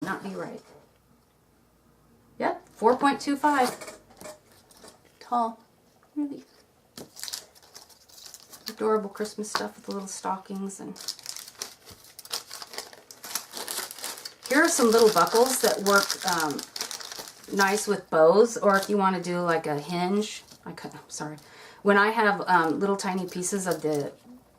not be right. Yep, 4.25 tall. Really adorable Christmas stuff with the little stockings. And here are some little buckles that work nice with bows, or if you want to do like a hinge. When I have little tiny pieces of the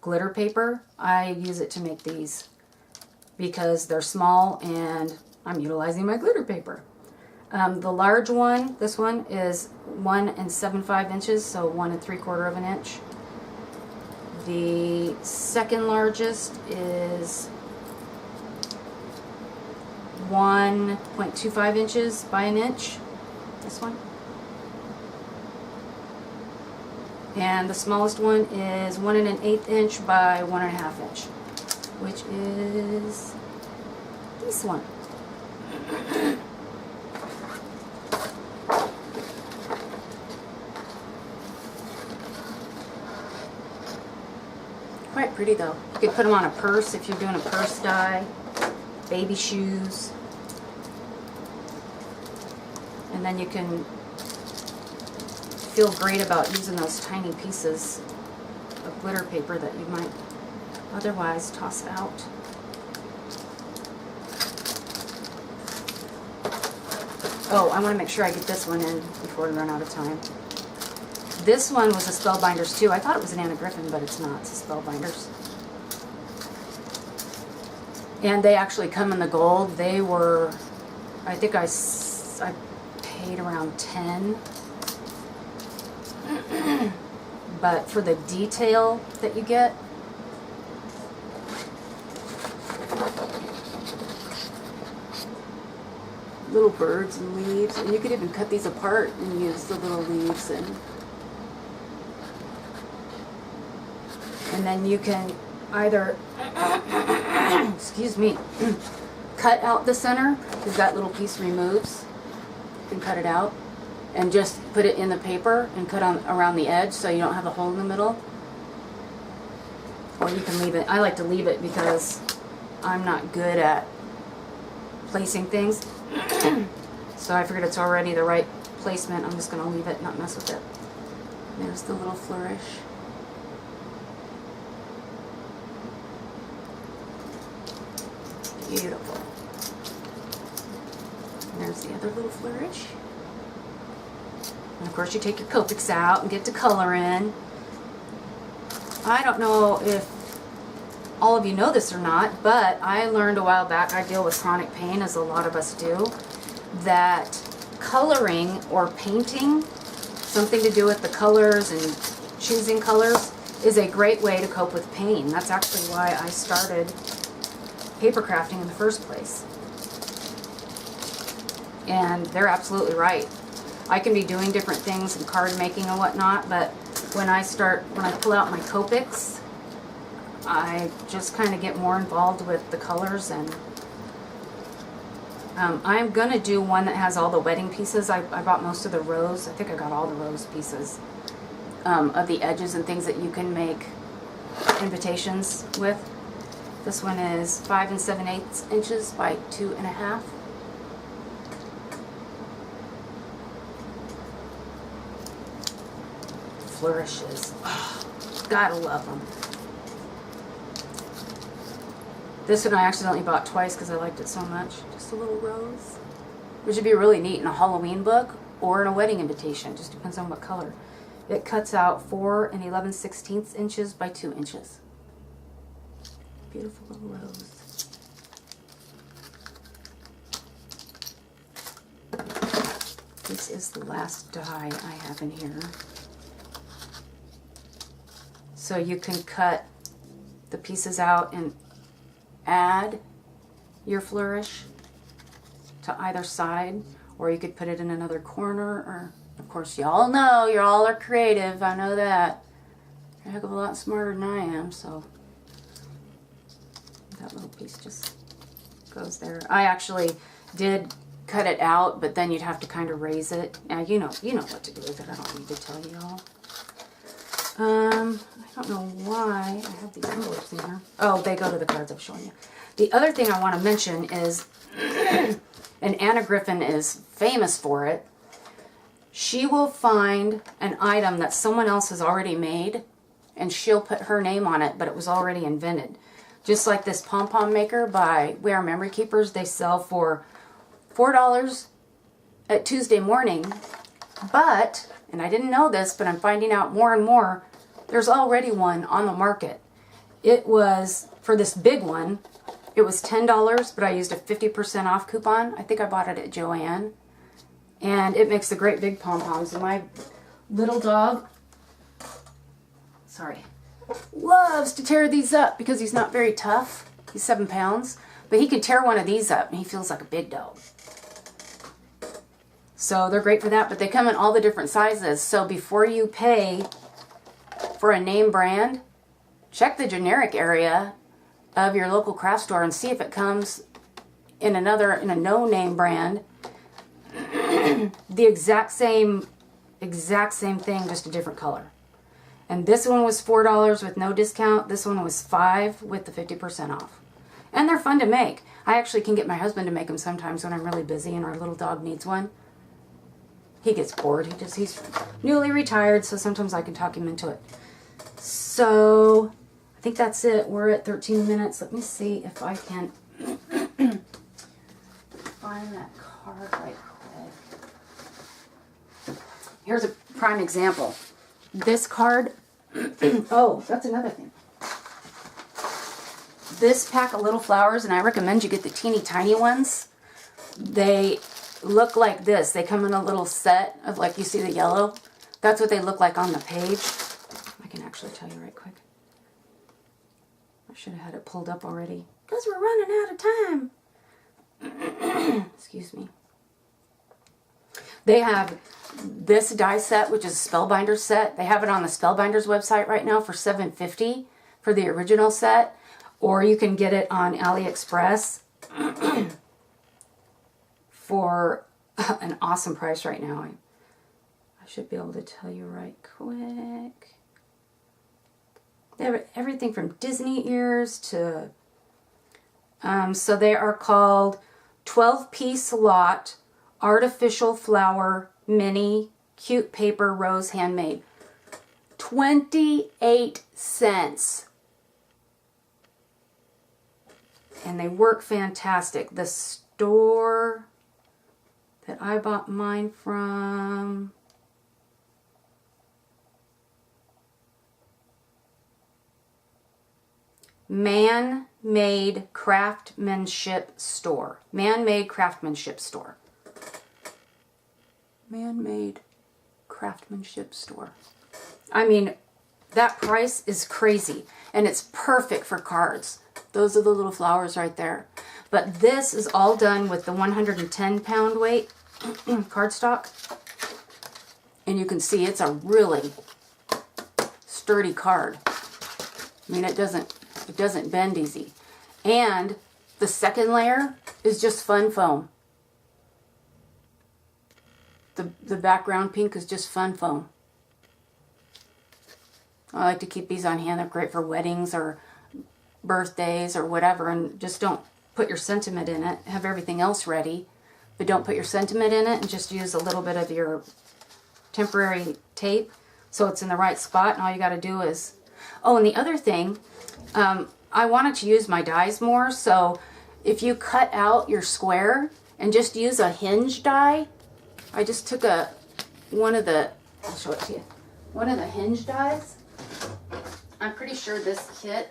glitter paper, I use it to make these because they're small and I'm utilizing my glitter paper. The large one, this one, is 1 7/5 inches, so 1 3/4 of an inch. The second largest is 1.25 inches by an inch, this one. And the smallest one is 1 1/8 inch by 1 1/2 inch, which is this one. Quite pretty though. You could put them on a purse if you're doing a purse die, baby shoes, and then you can feel great about using those tiny pieces of glitter paper that you might otherwise toss out. Oh, I want to make sure I get this one in before we run out of time. This one was a Spellbinders too. I thought it was an Anna Griffin, but it's not. It's a Spellbinders. And they actually come in the gold. They were, I think I paid around 10. But for the detail that you get, little birds and leaves, and you could even cut these apart and use the little leaves, and then you can either excuse me, cut out the center because that little piece removes. You can cut it out and just put it in the paper and cut on around the edge so you don't have a hole in the middle. Or you can leave it. I like to leave it because I'm not good at placing things. So I figured it's already the right placement. I'm just going to leave it, not mess with it. There's the little flourish. Beautiful. And there's the other little flourish. And of course you take your Copics out and get to color in. I don't know if all of you know this or not, but I learned a while back, I deal with chronic pain, as a lot of us do, that coloring or painting, something to do with the colors and choosing colors, is a great way to cope with pain. That's actually why I started paper crafting in the first place. And they're absolutely right. I can be doing different things and card making and whatnot, but when I pull out my Copics, I just kind of get more involved with the colors. And I'm going to do one that has all the wedding pieces. I bought most of the rose. I think I got all the rose pieces of the edges and things that you can make invitations with. This one is 5 7/8 inches by 2 1/2. Flourishes. Oh, gotta love them. This one I accidentally bought twice because I liked it so much. Just a little rose. Which would be really neat in a Halloween book or in a wedding invitation. Just depends on what color. It cuts out 4 11/16 inches by 2 inches. Beautiful little rose. This is the last die I have in here. So you can cut the pieces out and add your flourish to either side, or you could put it in another corner, or of course y'all know, you all are creative, I know that. You're a heck of a lot smarter than I am, so that little piece just goes there. I actually did cut it out, but then you'd have to kind of raise it. Now you know what to do with it. I don't need to tell you all. I don't know why I have these envelopes in here. Oh, they go to the cards I was showing you. The other thing I want to mention is, and Anna Griffin is famous for it, she will find an item that someone else has already made, and she'll put her name on it, but it was already invented. Just like this pom-pom maker by We Are Memory Keepers, they sell for $4 at Tuesday morning. But, and I didn't know this, but I'm finding out more and more, there's already one on the market. It was, for this big one, it was $10, but I used a 50% off coupon. I think I bought it at Joann. And it makes the great big pom-poms. And my little dog, sorry, loves to tear these up because he's not very tough. He's 7 pounds. But he can tear one of these up and he feels like a big dog. So they're great for that, but they come in all the different sizes. So before you pay for a name brand, check the generic area of your local craft store and see if it comes in a no-name brand. The exact same thing, just a different color. And this one was $4 with no discount. This one was $5 with the 50% off. And they're fun to make. I actually can get my husband to make them sometimes when I'm really busy and our little dog needs one. He gets bored. He's newly retired, so sometimes I can talk him into it. So I think that's it. We're at 13 minutes. Let me see if I can find that card right quick. Here's a prime example. This card, oh, that's another thing. This pack of little flowers, and I recommend you get the teeny tiny ones. They look like this. They come in a little set of, like you see the yellow. That's what they look like on the page. I can actually tell you right quick. I should have had it pulled up already because we're running out of time. Excuse me. They have this die set, which is a Spellbinder set. They have it on the Spellbinders website right now for $7.50 for the original set, or you can get it on AliExpress for an awesome price right now. I should be able to tell you right quick. They have everything from Disney ears to, so they are called 12-piece lot artificial flower mini cute paper rose handmade. 28 cents. And they work fantastic. The store that I bought mine from, Man-Made Craftsmanship Store. Man-Made Craftsmanship Store. Man-Made Craftsmanship Store. I mean, that price is crazy. And it's perfect for cards. Those are the little flowers right there. But this is all done with the 110-pound weight cardstock. And you can see it's a really sturdy card. I mean, it doesn't bend easy. And the second layer is just fun foam. The background pink is just fun foam. I like to keep these on hand. They're great for weddings or birthdays or whatever. And just don't put your sentiment in it. Have everything else ready. But don't put your sentiment in it, and just use a little bit of your temporary tape so it's in the right spot. And all you got to do is... Oh, and the other thing, I wanted to use my dies more. So if you cut out your square and just use a hinge die... I just took one of the, I'll show it to you, one of the hinge dies. I'm pretty sure this kit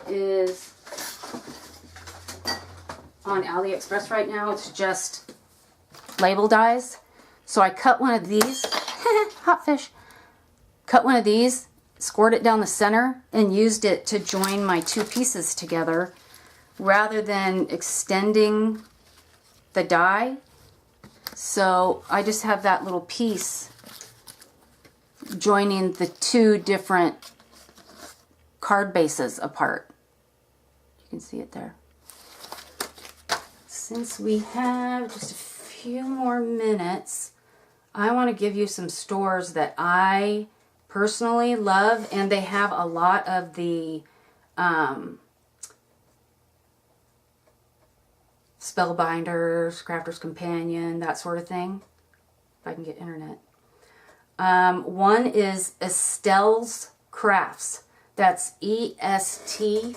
is on AliExpress right now. It's just label dies. So I cut one of these, hot fish, cut one of these, scored it down the center, and used it to join my two pieces together rather than extending the die. So I just have that little piece joining the two different card bases apart. You can see it there. Since we have just a few more minutes, I want to give you some stores that I personally love, and they have a lot of the Spellbinders, Crafter's Companion, that sort of thing. If I can get internet. One is Estelle's Crafts. That's E-S-T.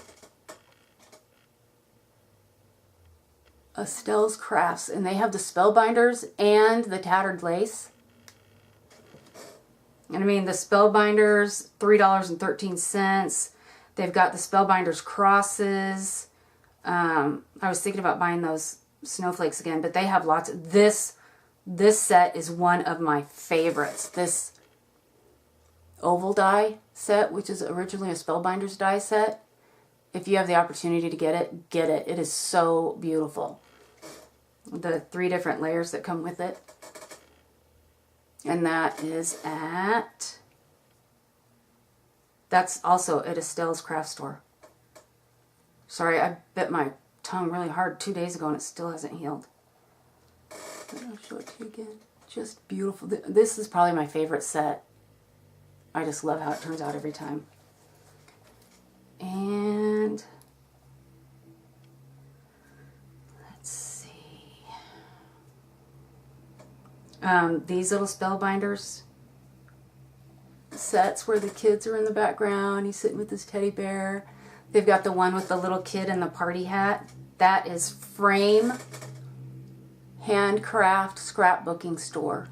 Estelle's Crafts. And they have the Spellbinders and the Tattered Lace. And I mean, the Spellbinders, $3.13. They've got the Spellbinders crosses. I was thinking about buying those snowflakes again, but they have lots of this. This set is one of my favorites. This oval die set, which is originally a Spellbinders die set. If you have the opportunity to get it, get it. It is so beautiful. The 3 different layers that come with it. And that is at... That's also at Estelle's Craft Store. Sorry, I bit my tongue really hard 2 days ago and it still hasn't healed. I'll show it to you again. Just beautiful. This is probably my favorite set. I just love how it turns out every time. And let's see. These little Spellbinders sets where the kids are in the background. He's sitting with his teddy bear. They've got the one with the little kid in the party hat. That is Frame Handcraft Scrapbooking Store.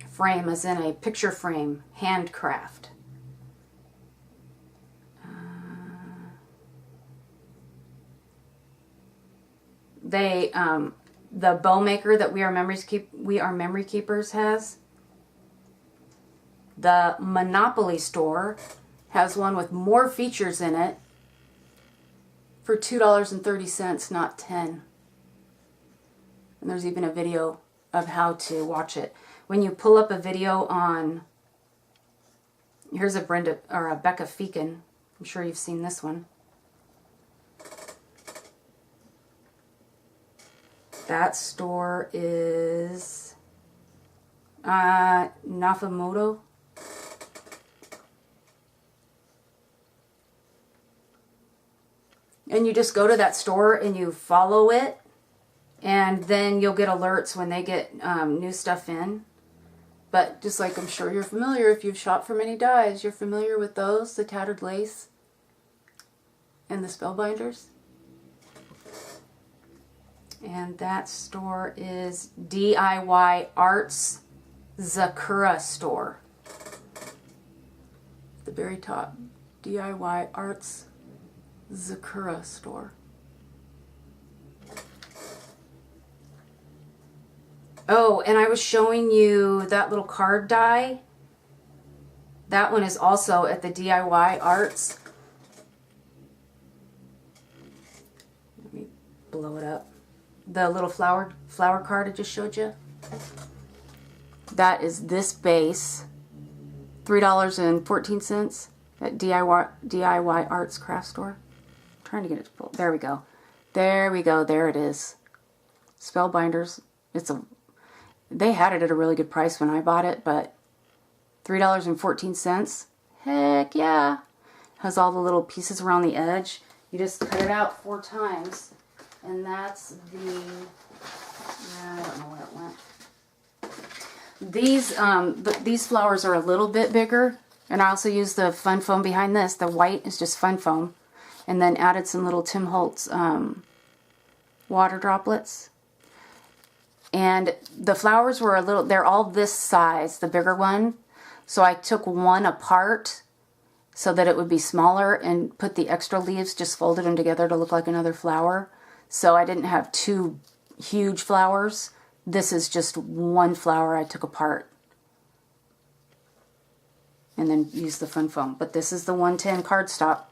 Frame as in a picture frame. Handcraft. The bow maker that We Are Memory Keepers has. The Monopoly store has one with more features in it for $2.30, not $10. And there's even a video of how to watch it. When you pull up a video on, here's a Becca Feakin. I'm sure you've seen this one. That store is Nafamoto. And you just go to that store and you follow it, and then you'll get alerts when they get new stuff in. But just like I'm sure you're familiar, if you've shopped for many dies, you're familiar with those, the Tattered Lace and the Spellbinders. And that store is DIY Arts Zakura Store. At the very top, DIY Arts Zakura Store. Oh, and I was showing you that little card die. That one is also at the DIY Arts. Let me blow it up. The little flower card I just showed you. That is this base. $3.14 at DIY Arts Craft Store. I'm trying to get it to pull. There we go. There we go. There it is. Spellbinders. They had it at a really good price when I bought it, but $3.14. Heck yeah. Has all the little pieces around the edge. You just cut it out 4 times. And that's the, I don't know where it went. These flowers are a little bit bigger. And I also used the fun foam behind this. The white is just fun foam. And then added some little Tim Holtz water droplets. And the flowers were they're all this size, the bigger one. So I took one apart so that it would be smaller and put the extra leaves, just folded them together to look like another flower. So I didn't have 2 huge flowers. This is just one flower I took apart. And then used the fun foam. But this is the 110 cardstock.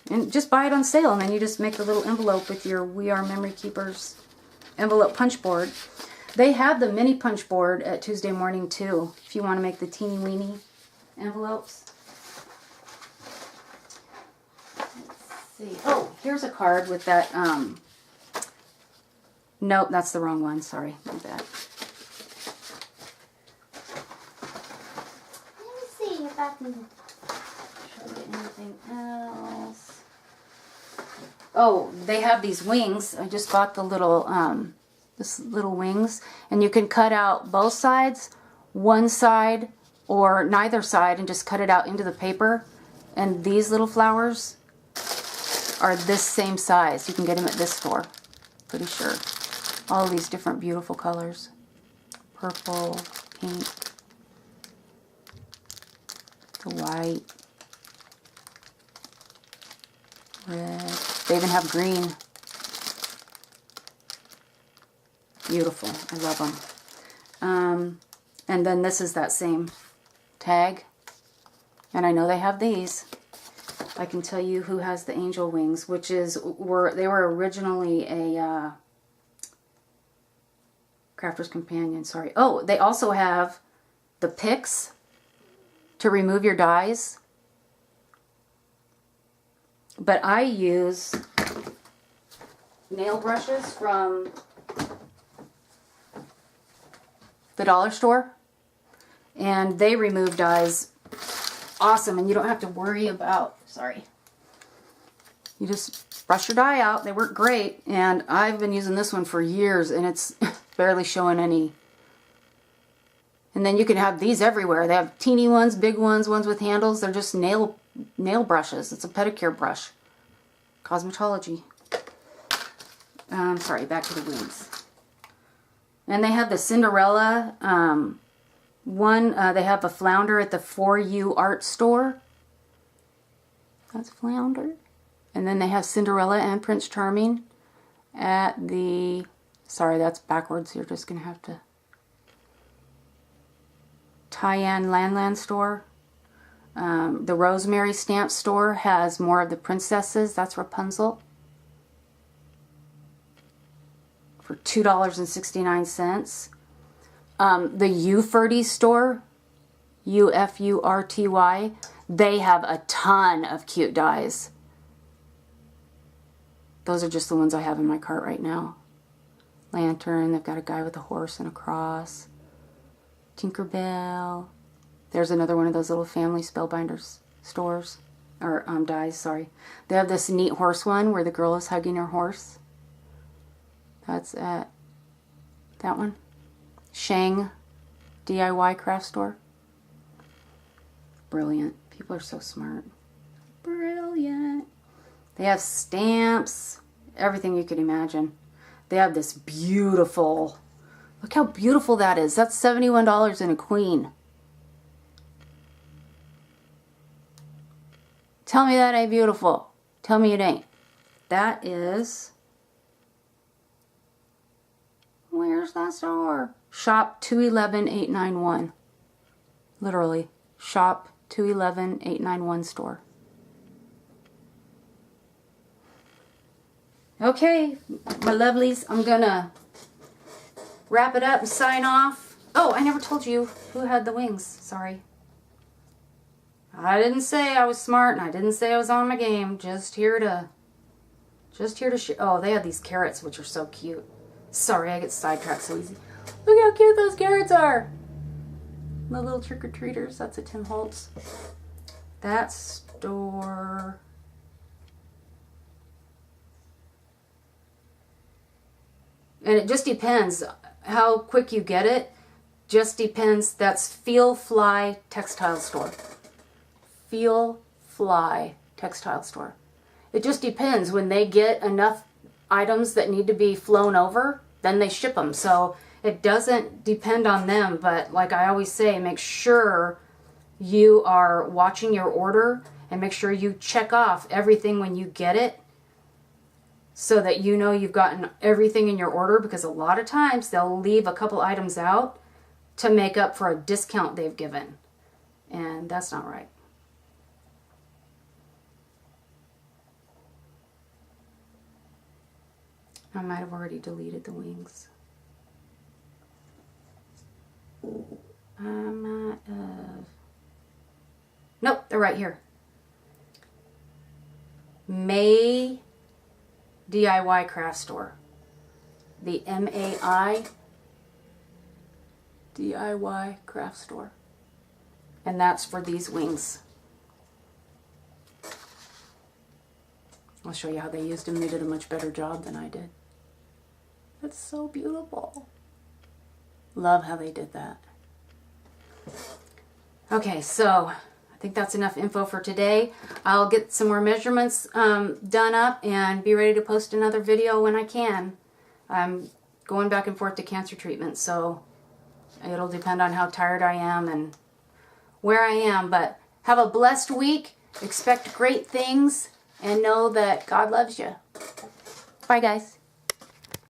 And just buy it on sale, and then you just make a little envelope with your We Are Memory Keepers envelope punch board. They have the mini punch board at Tuesday Morning too, if you want to make the teeny weeny envelopes. Let's see. Oh, here's a card with that. Nope, that's the wrong one. Sorry, my bad. Let me see if I can Anything else? Oh, they have these wings. I just bought the little, this little wings. And you can cut out both sides, one side, or neither side, and just cut it out into the paper. And these little flowers are this same size. You can get them at this store, pretty sure. All these different beautiful colors. Purple, pink, the white, red. They even have green. Beautiful. I love them. And then this is that same tag. And I know they have these. I can tell you who has the angel wings, which is, they were originally a Crafter's Companion, sorry. Oh, they also have the picks to remove your dies. But I use nail brushes from the dollar store. And they remove dies awesome. And you don't have to worry about, sorry. You just brush your die out. They work great. And I've been using this one for years and it's barely showing any. And then you can have these everywhere. They have teeny ones, big ones, ones with handles. They're just nail brushes. It's a pedicure brush. Cosmetology. Sorry, back to the wings. And they have the Cinderella one. They have a flounder at the For You art store. That's flounder. And then they have Cinderella and Prince Charming at the, sorry, that's backwards. You're just going to have to, Tyann Landland store. The Rosemary Stamp store has more of the princesses. That's Rapunzel. For $2.69. The Ufurty store, Ufurty, they have a ton of cute dies. Those are just the ones I have in my cart right now. Lantern, they've got a guy with a horse and a cross. Tinkerbell. There's another one of those little family spellbinders stores. Or dies, sorry. They have this neat horse one where the girl is hugging her horse. That's at that one. Shang DIY craft store. Brilliant. People are so smart. Brilliant. They have stamps. Everything you could imagine. They have this beautiful, look how beautiful that is. That's $71 in a queen. Tell me that ain't beautiful. Tell me it ain't. That is, where's that store? Shop 211891. Literally. Shop 211891 store. Okay, my lovelies, I'm gonna wrap it up and sign off. Oh, I never told you who had the wings. Sorry. I didn't say I was smart and I didn't say I was on my game. Just here to oh, they have these carrots, which are so cute. Sorry, I get sidetracked so easy. Look how cute those carrots are. The little trick-or-treaters. That's a Tim Holtz. That store. And it just depends how quick you get it. Just depends. That's Feel Fly Textile Store. Feel Fly Textile Store. It just depends. When they get enough items that need to be flown over, then they ship them. So it doesn't depend on them. But like I always say, make sure you are watching your order and make sure you check off everything when you get it, so that you know you've gotten everything in your order, because a lot of times they'll leave a couple items out to make up for a discount they've given. And that's not right. I might have already deleted the wings. I might have. Nope, they're right here. May DIY craft store. The MAI DIY craft store. And that's for these wings. I'll show you how they used them. They did a much better job than I did. That's so beautiful. Love how they did that. Okay, so I think that's enough info for today. I'll get some more measurements done up and be ready to post another video when I can. I'm going back and forth to cancer treatment, so it'll depend on how tired I am and where I am. But have a blessed week. Expect great things and know that God loves you. Bye, guys.